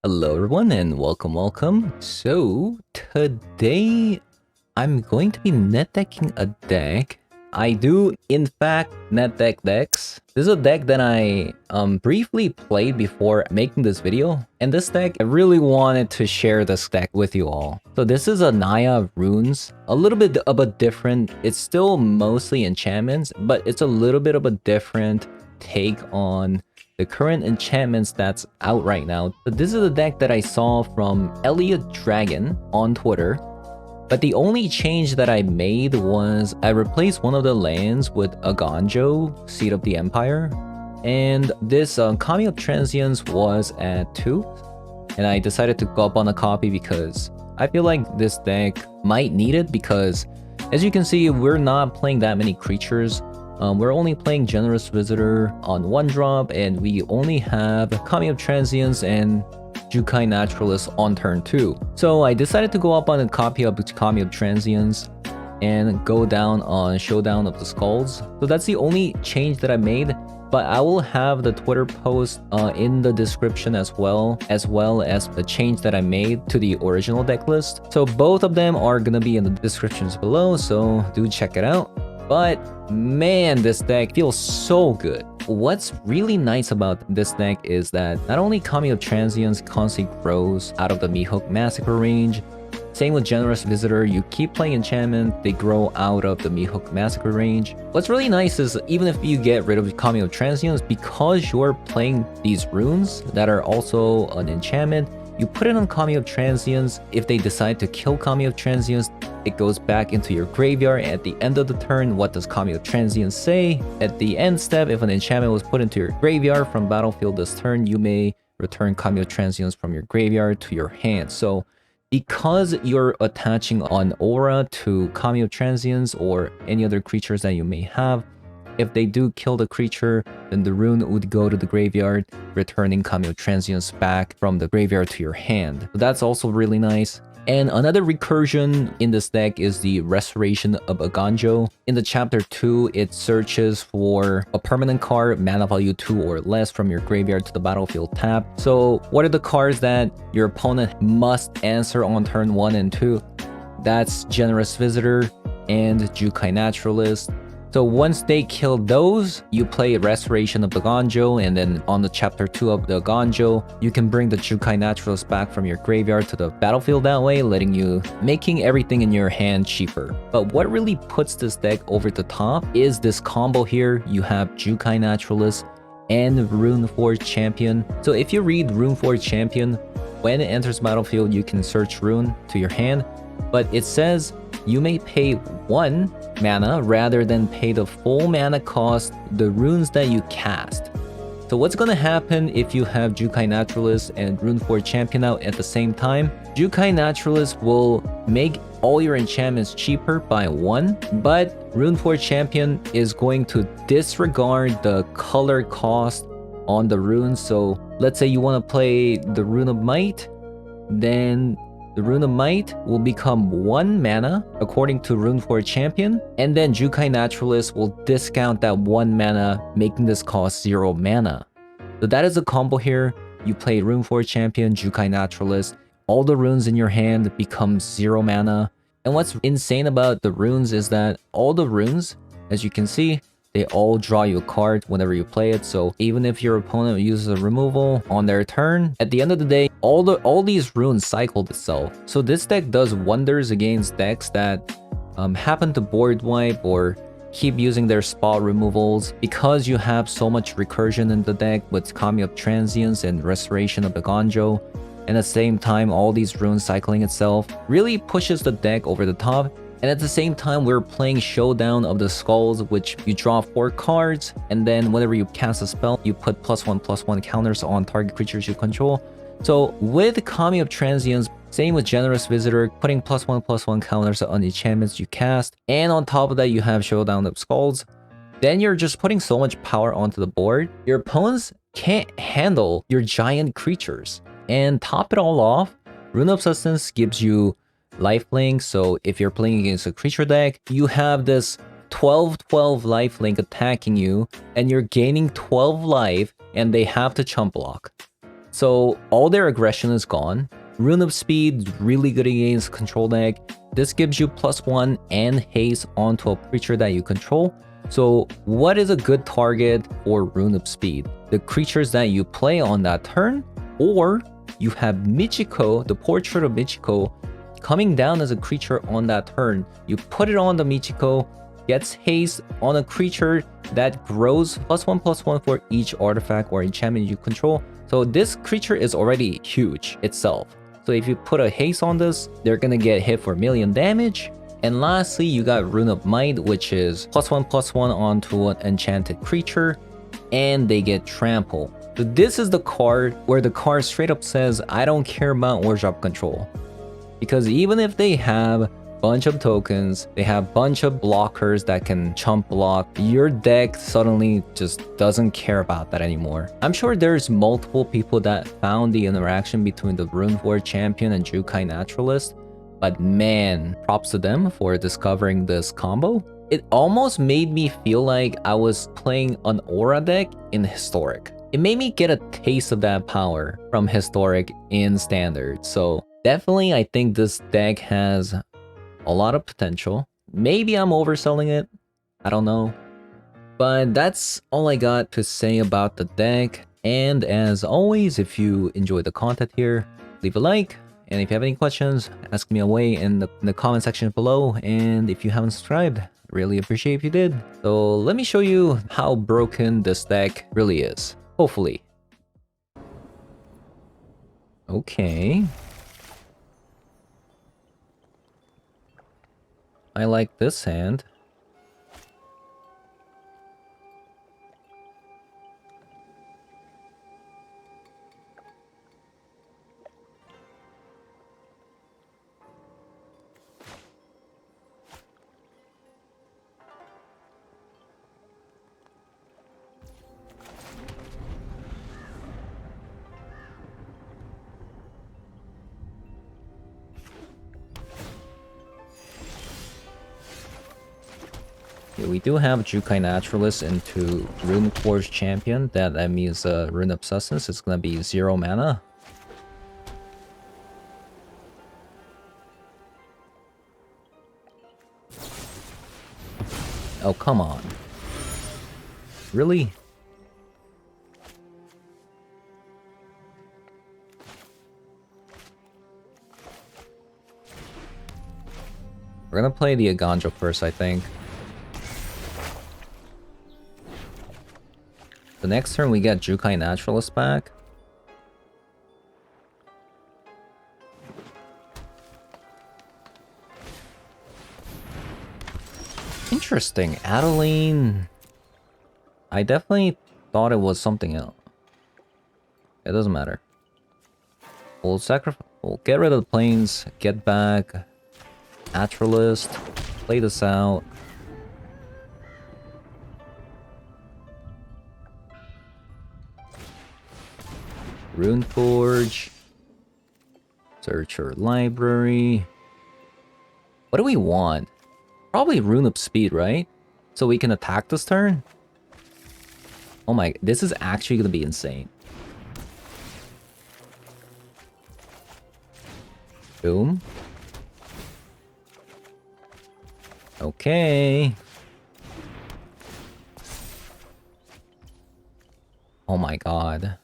Hello everyone and welcome. So today I'm going to be net decking a deck. I do in fact net deck decks. This is a deck that I briefly played before making this video. And this deck, I really wanted to share this deck with you all. So this is a Naya runes, a little bit of a different, it's still mostly enchantments, but it's a little bit of a different take on the current enchantments that's out right now. So this is a deck that I saw from Elliot Dragon on Twitter. But the only change that I made was I replaced one of the lands with a Ganjo, Seed of the Empire. And this Kamigawa Transience was at 2. And I decided to go up on a copy because I feel like this deck might need it because as you can see, we're not playing that many creatures. We're only playing Generous Visitor on 1-drop, and we only have Kamigawa Transience and Jukai Naturalist on turn 2. So I decided to go up on a copy of Kamigawa Transience and go down on Showdown of the Skulls. So that's the only change that I made, but I will have the Twitter post in the description as well as the change that I made to the original deck list. So both of them are gonna be in the descriptions below, so do check it out. But man, this deck feels so good. What's really nice about this deck is that not only Kamigawa Transience constantly grows out of the Mythic Massacre range, same with Generous Visitor, you keep playing enchantment, they grow out of the Mythic Massacre range. What's really nice is even if you get rid of Kamigawa Transience, because you're playing these runes that are also an enchantment, you put it on Kamigawa Transience. If they decide to kill Kamigawa Transience, it goes back into your graveyard. At the end of the turn, what does Kamigawa Transience say? At the end step, if an enchantment was put into your graveyard from battlefield this turn, you may return Kamigawa Transience from your graveyard to your hand. So because you're attaching an aura to Kamigawa Transience or any other creatures that you may have, if they do kill the creature, then the rune would go to the graveyard, returning Kamigawa Transience back from the graveyard to your hand. So that's also really nice. And another recursion in this deck is the Restoration of a Ganjo. In the chapter 2, it searches for a permanent card, mana value 2 or less from your graveyard to the battlefield tab. So what are the cards that your opponent must answer on turn 1 and 2? That's Generous Visitor and Jukai Naturalist. So once they kill those, you play Restoration of the Ganjo, and then on the chapter 2 of the Ganjo, you can bring the Jukai Naturalist back from your graveyard to the battlefield that way, making everything in your hand cheaper. But what really puts this deck over the top is this combo here. You have Jukai Naturalist and Runeforge Champion. So if you read Runeforge Champion, when it enters battlefield, you can search Rune to your hand, but it says you may pay 1 mana rather than pay the full mana cost the runes that you cast. So what's gonna happen if you have Jukai Naturalist and Runeforge Champion out at the same time? Jukai Naturalist will make all your enchantments cheaper by 1, but Runeforge Champion is going to disregard the color cost on the runes. So let's say you want to play the Rune of Might, then the Rune of Might will become 1 mana according to Runeforge Champion, and then Jukai Naturalist will discount that 1 mana, making this cost 0 mana. So that is the combo here. You play Runeforge Champion, Jukai Naturalist, all the runes in your hand become 0 mana. And what's insane about the runes is that all the runes, as you can see, they all draw you a card whenever you play it. So even if your opponent uses a removal on their turn, at the end of the day, all these runes cycled itself. So this deck does wonders against decks that happen to board wipe or keep using their spot removals. Because you have so much recursion in the deck with Kamigawa Transience and Restoration of the Ganjo, and at the same time all these runes cycling itself, really pushes the deck over the top. And at the same time, we're playing Showdown of the Skulls, which you draw 4 cards, and then whenever you cast a spell, you put +1/+1 counters on target creatures you control. So with Kamigawa Transience, same with Generous Visitor, putting +1/+1 counters on enchantments you cast, and on top of that, you have Showdown of Skulls. Then you're just putting so much power onto the board. Your opponents can't handle your giant creatures. And top it all off, Rune of Sustenance gives you lifelink. So if you're playing against a creature deck, you have this 12/12 lifelink attacking you, and you're gaining 12 life, and they have to chump block. So all their aggression is gone. Rune of Speed, really good against control deck. This gives you +1 and haste onto a creature that you control. So what is a good target for Rune of Speed? The creatures that you play on that turn, or you have Michiko, the Portrait of Michiko, coming down as a creature on that turn. You put it on the Michiko, gets haste on a creature that grows +1/+1 for each artifact or enchantment you control. So this creature is already huge itself. So if you put a haste on this, they're gonna get hit for 1,000,000 damage. And lastly, you got Rune of Might, which is +1/+1 onto an enchanted creature, and they get trample. So this is the card where the card straight up says, I don't care about workshop control. Because even if they have bunch of tokens, they have bunch of blockers that can chump block, your deck suddenly just doesn't care about that anymore. I'm sure there's multiple people that found the interaction between the Rune Forge Champion and Jukai Naturalist, but man, props to them for discovering this combo. It almost made me feel like I was playing an Aura deck in Historic. It made me get a taste of that power from Historic in Standard. So definitely I think this deck has a lot of potential. Maybe I'm overselling it, I don't know. But that's all I got to say about the deck. And as always, if you enjoy the content here, leave a like. And if you have any questions, ask me away in the comment section below. And if you haven't subscribed, really appreciate if you did. So let me show you how broken this deck really is. Hopefully. Okay. I like this hand. Yeah, we do have Jukai Naturalist into Rune Forge Champion. That means Rune Obsessance is gonna be 0 mana. Oh, come on. Really? We're gonna play the Aganjo first, I think. The next turn we get Jukai Naturalist back. Interesting. Adeline. I definitely thought it was something else. It doesn't matter. We'll sacrifice. We'll get rid of the planes. Get back Naturalist. Play this out. Rune Forge. Search your library. What do we want? Probably Rune of Speed, right? So we can attack this turn? Oh my, this is actually gonna be insane. Boom. Okay. Oh my god.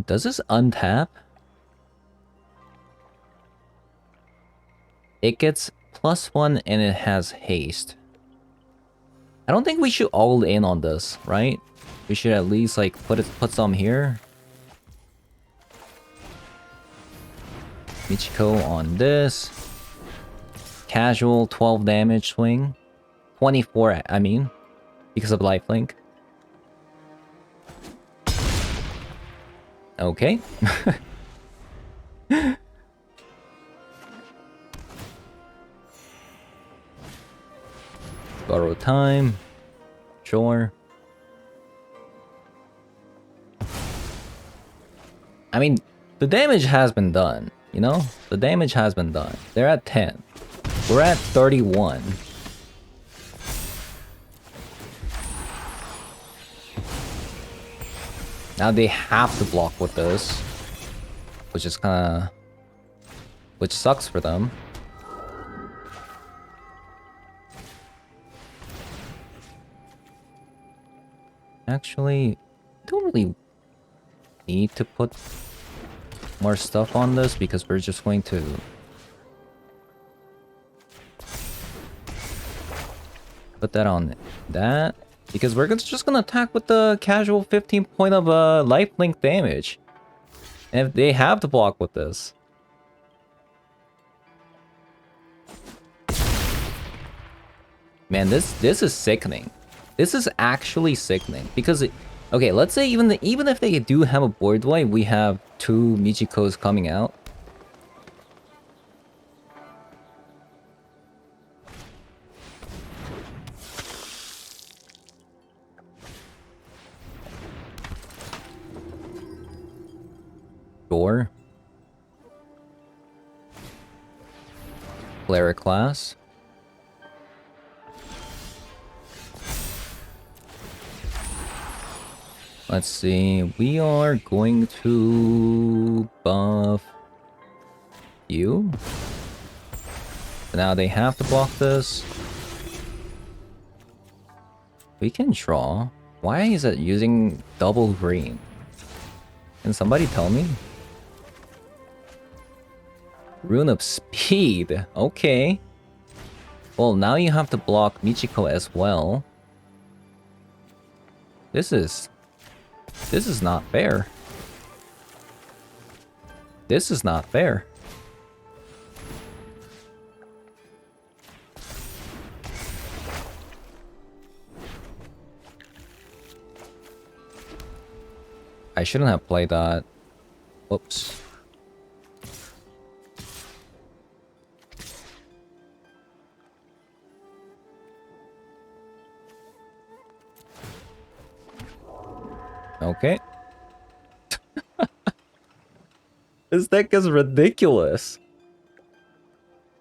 Does this untap? It gets +1 and it has haste. I don't think we should all in on this, right? We should at least like put some here. Michiko on this. Casual 12 damage swing. 24, I mean, because of lifelink. Okay. Borrow time. Sure. I mean, the damage has been done, you know? The damage has been done. They're at 10. We're at 31. Now they have to block with this, which is kinda... which sucks for them. Actually, don't really need to put more stuff on this because we're just going to put that on that, because we're just gonna attack with the casual 15 point of lifelink damage. And if they have to block with this, man, this is sickening. This is actually sickening because okay, let's say even if they do have a board wipe, we have 2 Michikos coming out. Sure. Player class. Let's see, we are going to buff you. So now they have to block this. We can draw. Why is it using double green? Can somebody tell me? Rune of Speed. Okay. Well, now you have to block Michiko as well. This is not fair. This is not fair. I shouldn't have played that. Whoops. Okay. This deck is ridiculous.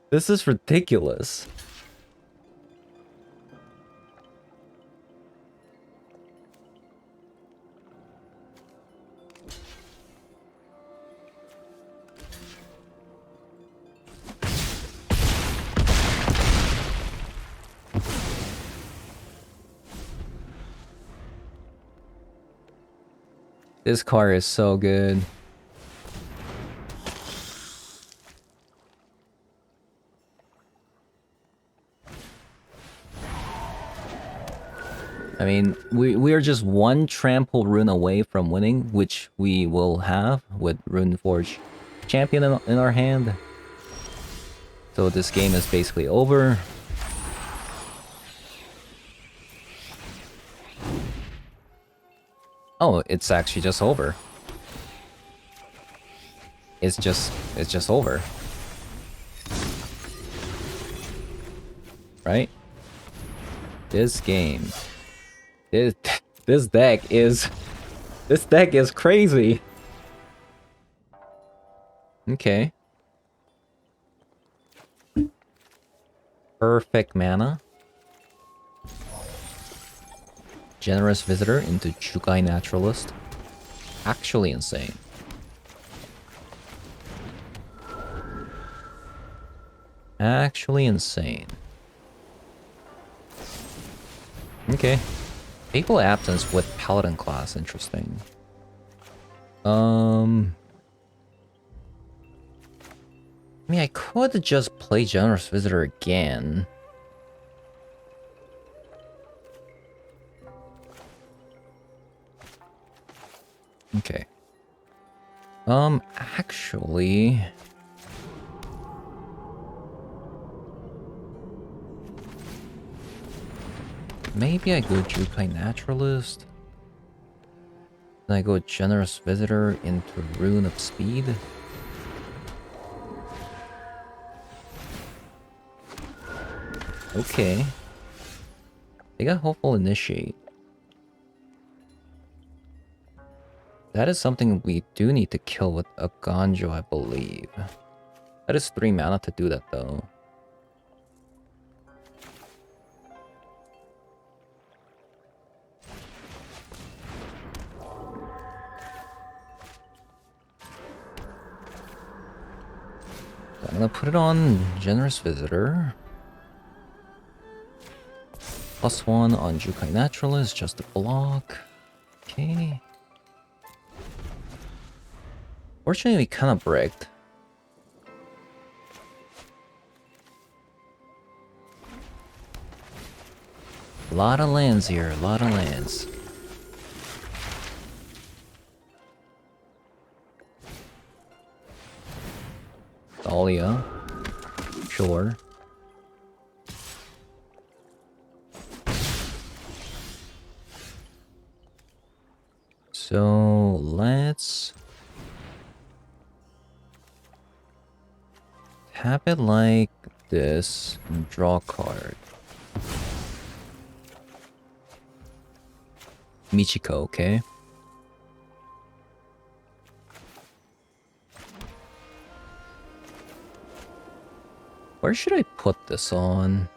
This is ridiculous. This card is so good. I mean, we are just one trample rune away from winning, which we will have with Runeforge champion in our hand. So this game is basically over. Oh, it's actually just over. It's just over. Right? This game. This deck is crazy. Okay. Perfect mana. Generous Visitor into Chukai Naturalist. Actually insane. Actually insane. Okay. Fateful Absence with Paladin class. Interesting. I mean, I could just play Generous Visitor again. Okay. Actually... maybe I go Jukai Naturalist. Then I go Generous Visitor into Rune of Speed. Okay. They got Hopeful Initiate. That is something we do need to kill with a Ganjo, I believe. That is 3 mana to do that, though. I'm gonna put it on Generous Visitor. +1 on Jukai Naturalist, just a block. Okay. Fortunately, we kind of bricked. A lot of lands here, a lot of lands. Dahlia. Sure. So let's tap it like this and draw a card. Michiko, okay. Where should I put this on?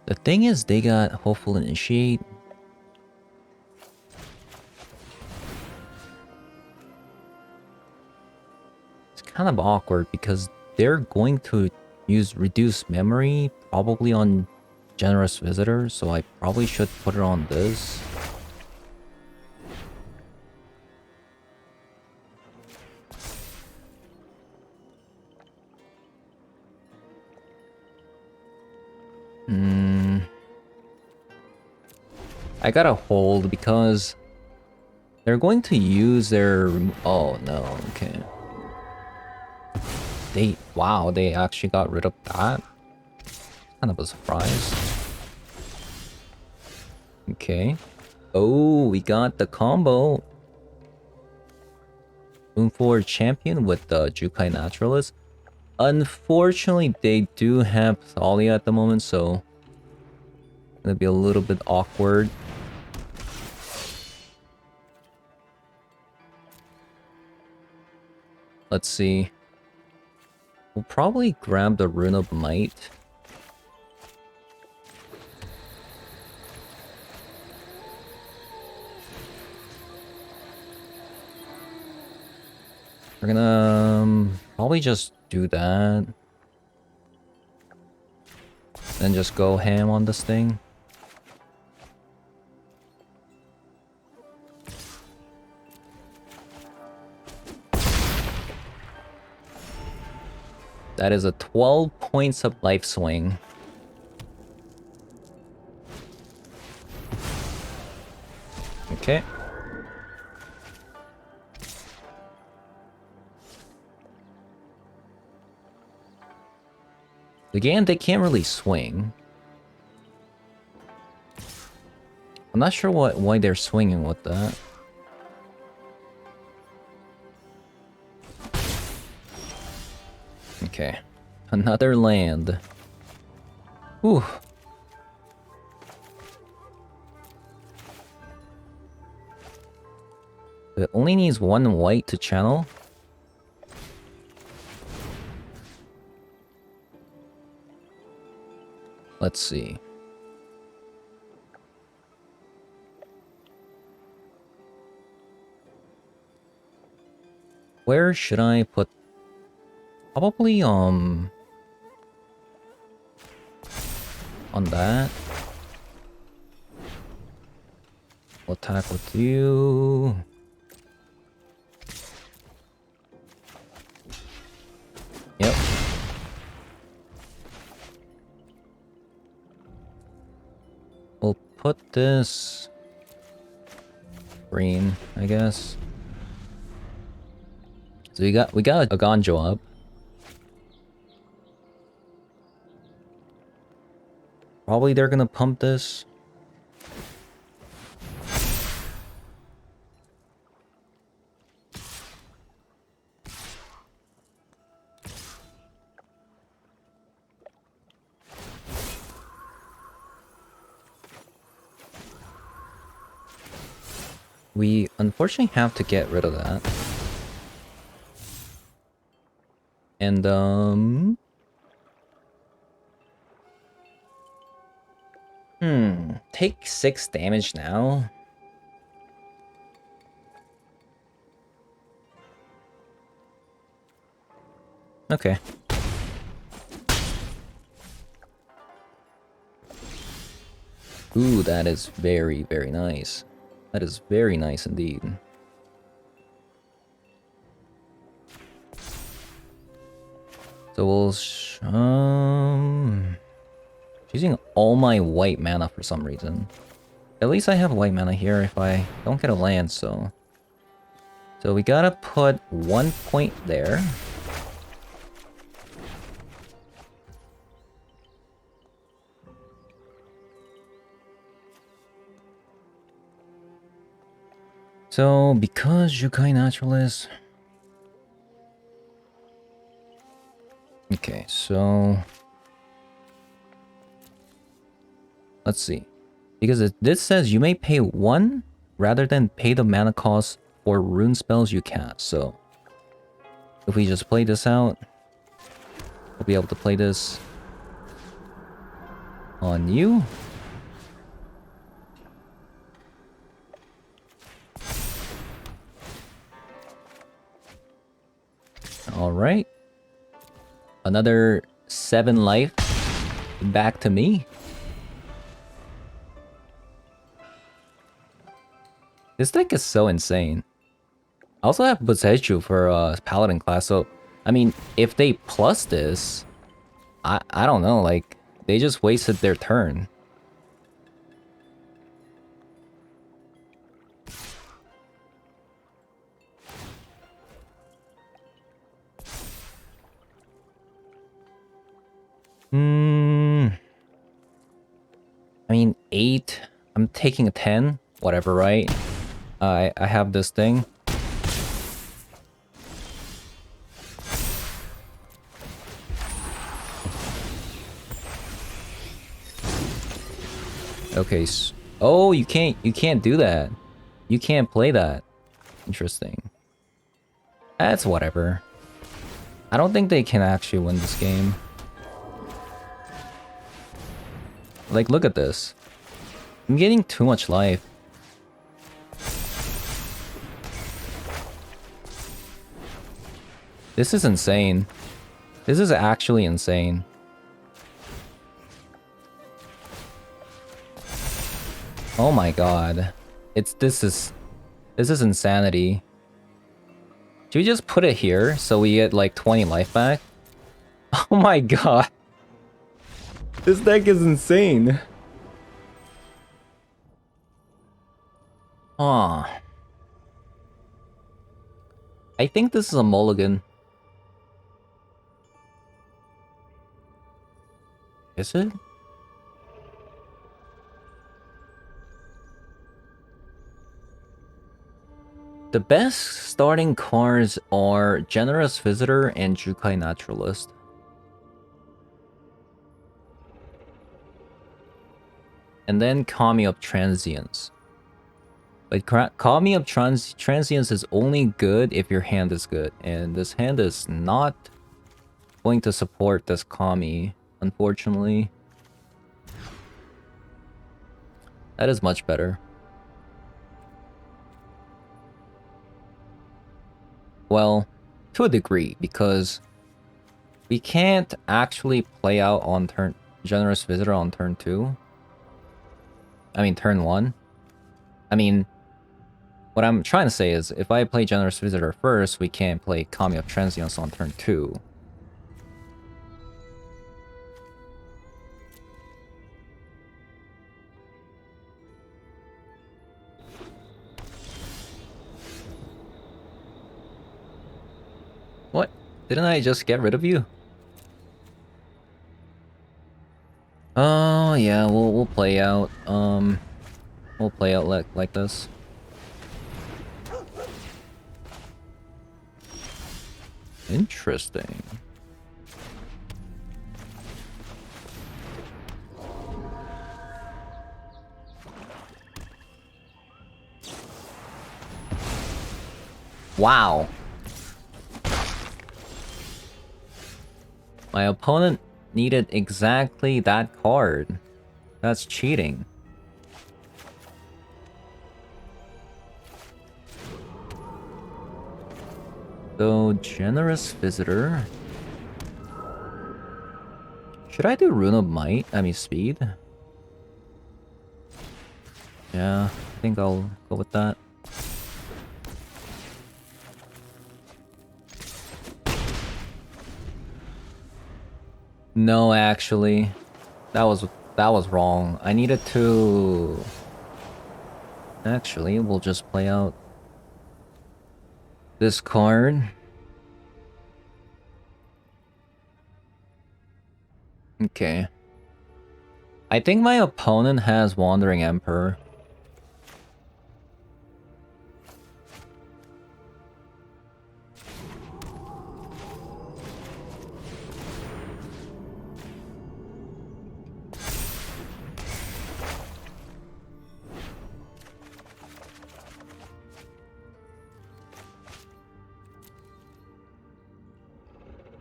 The thing is, they got Hopeful Initiate. It's kind of awkward because they're going to use Reduce Memory probably on Generous Visitor, so I probably should put it on this. I gotta hold because they're going to use their... Oh no, okay. Wow, they actually got rid of that? Kind of a surprise. Okay. Oh, we got the combo. Moon Forward Champion with the Jukai Naturalist. Unfortunately, they do have Thalia at the moment, so... It's gonna be a little bit awkward. Let's see. We'll probably grab the Rune of Might. We're gonna probably just do that. Then just go ham on this thing. That is a 12 points of life swing. Okay. Again, they can't really swing. I'm not sure why they're swinging with that. Okay. Another land. Whew. It only needs one white to channel. Let's see. Where should I put... Probably, on that. We'll attack with you. Yep. We'll put this... green, I guess. So we got a Gonjo up. Probably they're gonna pump this. We unfortunately have to get rid of that. And take 6 damage now. Okay. Ooh, that is very, very nice. That is very nice indeed. So we'll using all my white mana for some reason. At least I have white mana here if I don't get a land, so we gotta put 1 point there. So, because Jukai Naturalist... Okay, so... Let's see. Because this says you may pay 1 rather than pay the mana cost for rune spells you cast. So, if we just play this out, we'll be able to play this on you. Alright. Another 7 life back to me. This deck is so insane. I also have Buseju for Paladin class, so I mean, if they plus this, I don't know, like, they just wasted their turn. I mean, 8. I'm taking a 10. Whatever, right? I have this thing. Okay. Oh, you can't do that. You can't play that. Interesting. That's whatever. I don't think they can actually win this game. Like, look at this. I'm getting too much life. This is insane. This is actually insane. Oh my god. This is insanity. Should we just put it here so we get like 20 life back? Oh my god. This deck is insane. Aw. I think this is a mulligan. Is it? The best starting cards are Generous Visitor and Jukai Naturalist. And then Call Me Up Transience. But Call Me Up Transience is only good if your hand is good. And this hand is not going to support this Kami, unfortunately. That is much better. Well, to a degree, because we can't actually play out on turn Generous Visitor on turn 2. I mean, turn 1. I mean, what I'm trying to say is, if I play Generous Visitor first, we can't play Kami of Transience on turn 2. What? Didn't I just get rid of you? Oh yeah, we'll play out. We'll play out like this. Interesting. Wow. My opponent needed exactly that card. That's cheating. So, Generous Visitor. Should I do Rune of Might? I mean Speed? Yeah, I think I'll go with that. No, actually. That was wrong. I needed to... Actually, we'll just play out this card. Okay. I think my opponent has Wandering Emperor.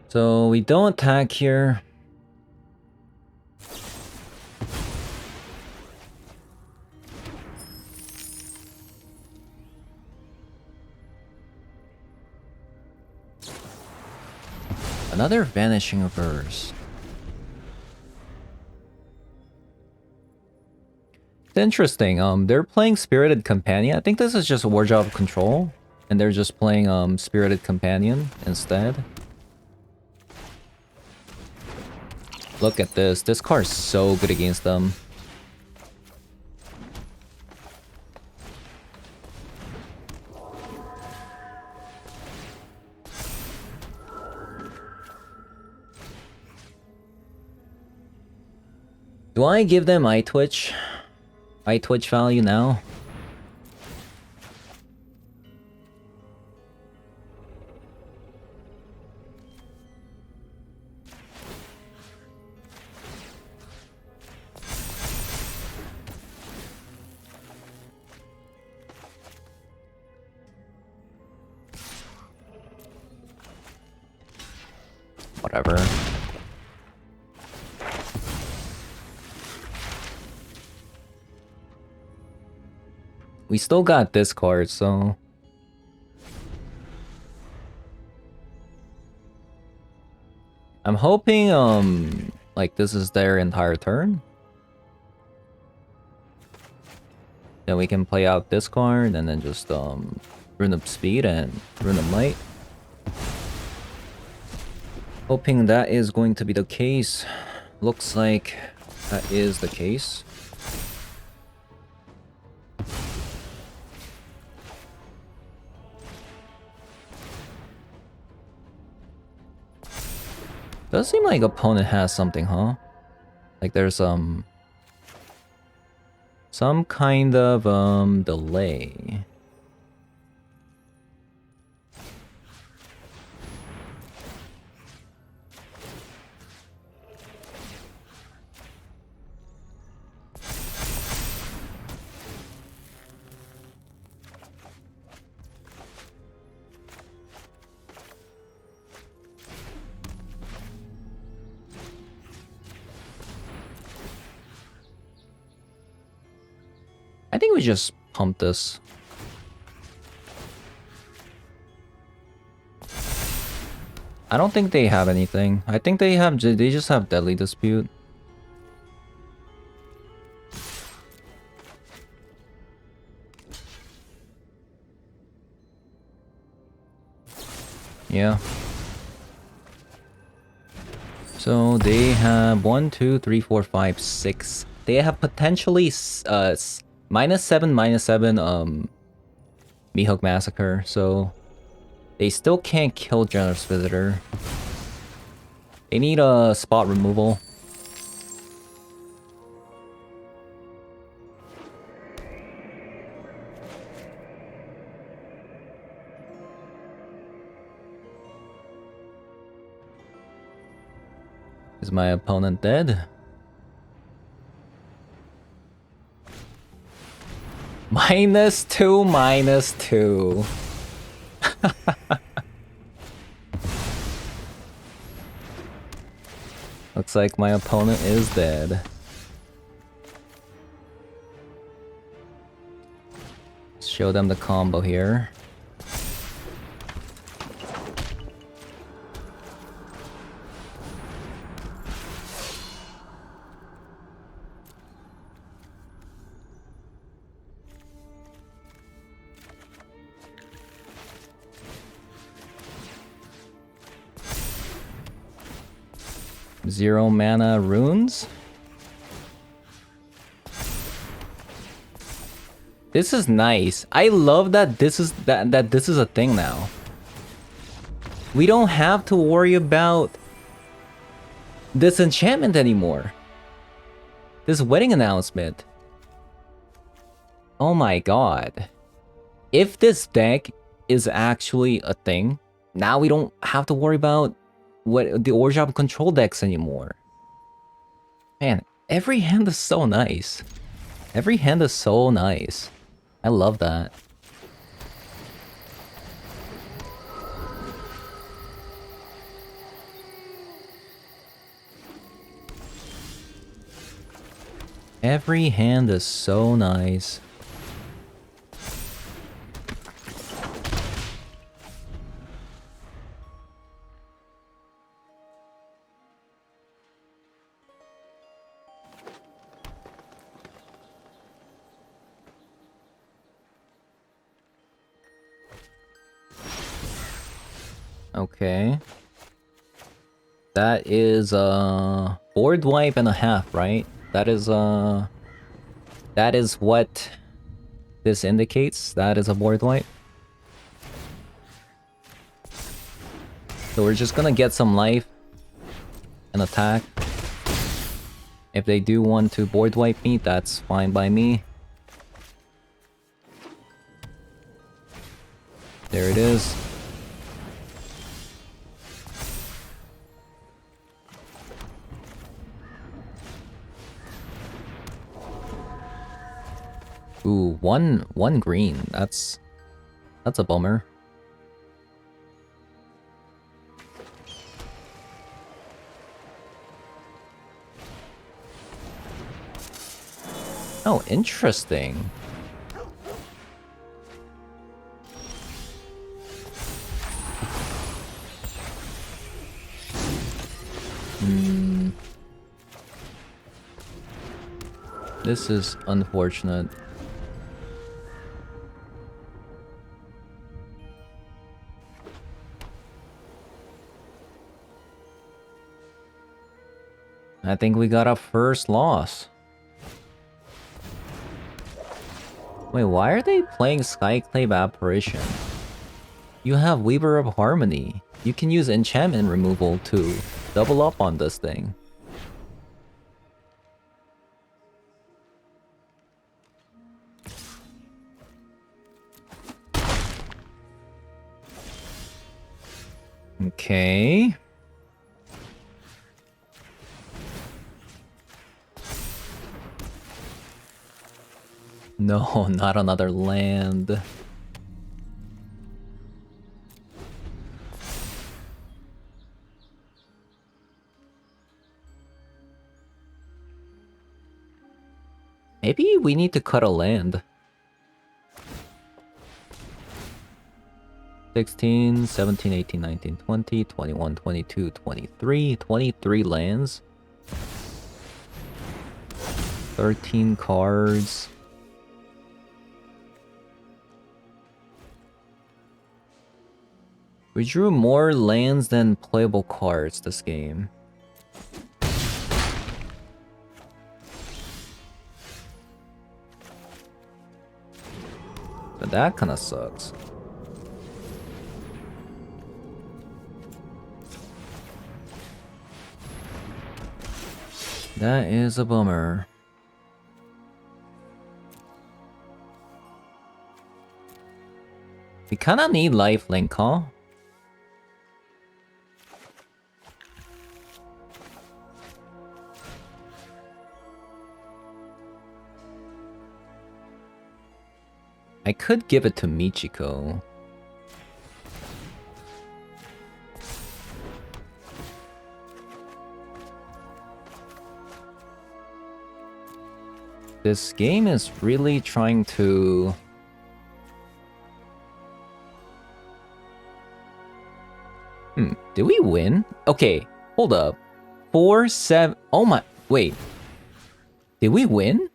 So we don't attack here. Another Vanishing Reverse. It's interesting. They're playing Spirited Companion. I think this is just a War Job Control, and they're just playing Spirited Companion instead. Look at this. This card is so good against them. Do I give them eye twitch? Eye twitch value now? Whatever. We still got this card, so... I'm hoping, like this is their entire turn. Then we can play out this card, and then just, Rune of Speed and Rune of Might. Hoping that is going to be the case. Looks like that is the case. Does seem like opponent has something, huh? Like there's some kind of delay. I think we just pump this. I don't think they have anything. I think they just have Deadly Dispute. Yeah. So they have 1, 2, 3, 4, 5, 6. They have potentially -7, -7 Mihawk Massacre, so they still can't kill Generous Visitor. They need a spot removal. Is my opponent dead? -2, -2. Looks like my opponent is dead. Let's show them the combo here. 0 mana runes. This is nice. I love that this is that this is a thing now. We don't have to worry about this enchantment anymore. This wedding announcement. Oh my god. If this deck is actually a thing, now we don't have to worry about what the Orjab control decks anymore. Man, every hand is so nice. Every hand is so nice. I love that. Every hand is so nice. Okay. That is board wipe and a half, right? That is what this indicates. That is a board wipe. So we're just gonna get some life and attack. If they do want to board wipe me, that's fine by me. There it is. Ooh, one green. That's a bummer. Oh, interesting. This is unfortunate. I think we got our first loss. Wait, why are they playing Skyclave Apparition? You have Weaver of Harmony. You can use enchantment removal to double up on this thing. Okay. No, not another land. Maybe we need to cut a land. 16, 17, 18, 19, 20, 21, 22, 23, 23 lands. 13 cards. We drew more lands than playable cards this game. But that kinda sucks. That is a bummer. We kinda need lifelink, huh? I could give it to Michiko. This game is really trying to... Did we win? Okay, hold up. 4-7... Oh my... Wait. Did we win?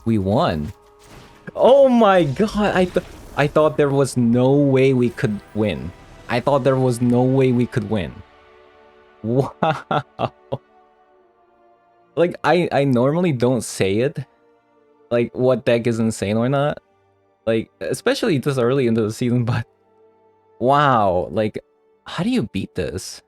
We won. Oh my god, I thought there was no way we could win. I thought there was no way we could win. Wow. Like, I normally don't say it, like, what deck is insane or not. Like, especially this early into the season, but wow, like, how do you beat this?